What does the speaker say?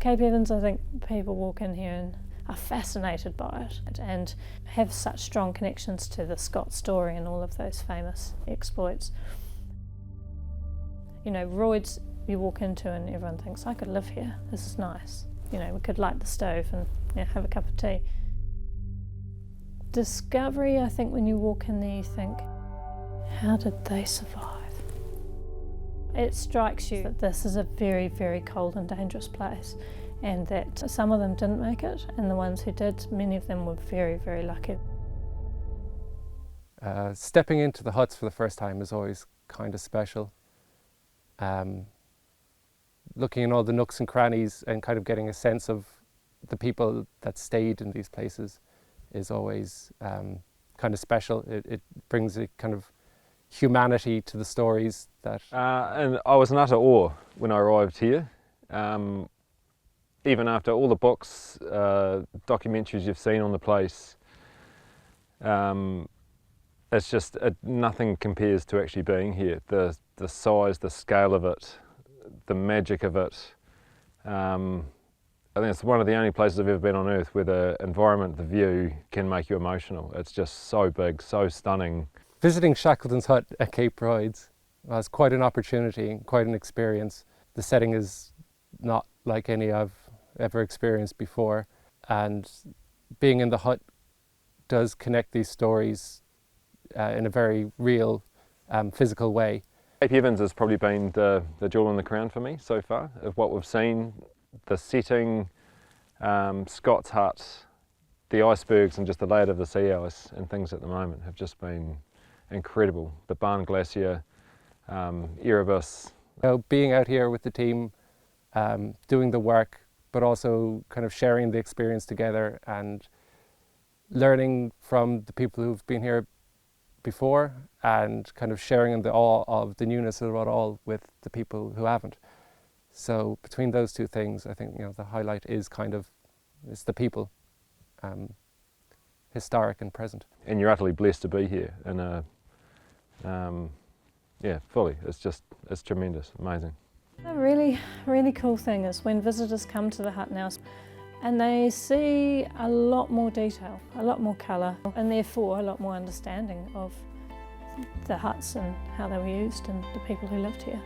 Cape Evans, I think people walk in here and are fascinated by it and have such strong connections to the Scott story and all of those famous exploits. You know, Royds you walk into and everyone thinks, I could live here, this is nice. You know, we could light the stove and have a cup of tea. Discovery, I think when you walk in there you think, how did they survive? It strikes you that this is a very, very cold and dangerous place, and that some of them didn't make it, and the ones who did, many of them were very, very lucky. Stepping into the huts for the first time is always kind of special. Looking in all the nooks and crannies and kind of getting a sense of the people that stayed in these places is always kind of special. It brings a kind of humanity to the stories that... And I was in utter awe when I arrived here. Even after all the books, documentaries you've seen on the place, it's just, nothing compares to actually being here. The size, the scale of it, the magic of it. I think it's one of the only places I've ever been on Earth where the environment, the view, can make you emotional. It's just so big, so stunning. Visiting Shackleton's hut at Cape Royds was quite an opportunity, quite an experience. The setting is not like any I've ever experienced before, and being in the hut does connect these stories in a very real, physical way. Cape Evans has probably been the jewel in the crown for me so far of what we've seen. The setting, Scott's hut, the icebergs and just the layout of the sea ice and things at the moment have just been incredible. The Barne Glacier, Erebus. You know, being out here with the team, doing the work, but also kind of sharing the experience together and learning from the people who've been here before and kind of sharing in the awe of the newness of it all with the people who haven't. So between those two things, I think, you know, the highlight is it's the people, historic and present. And you're utterly blessed to be here in yeah, fully. It's tremendous, amazing. A really, really cool thing is when visitors come to the hut now and they see a lot more detail, a lot more colour, and therefore a lot more understanding of the huts and how they were used and the people who lived here.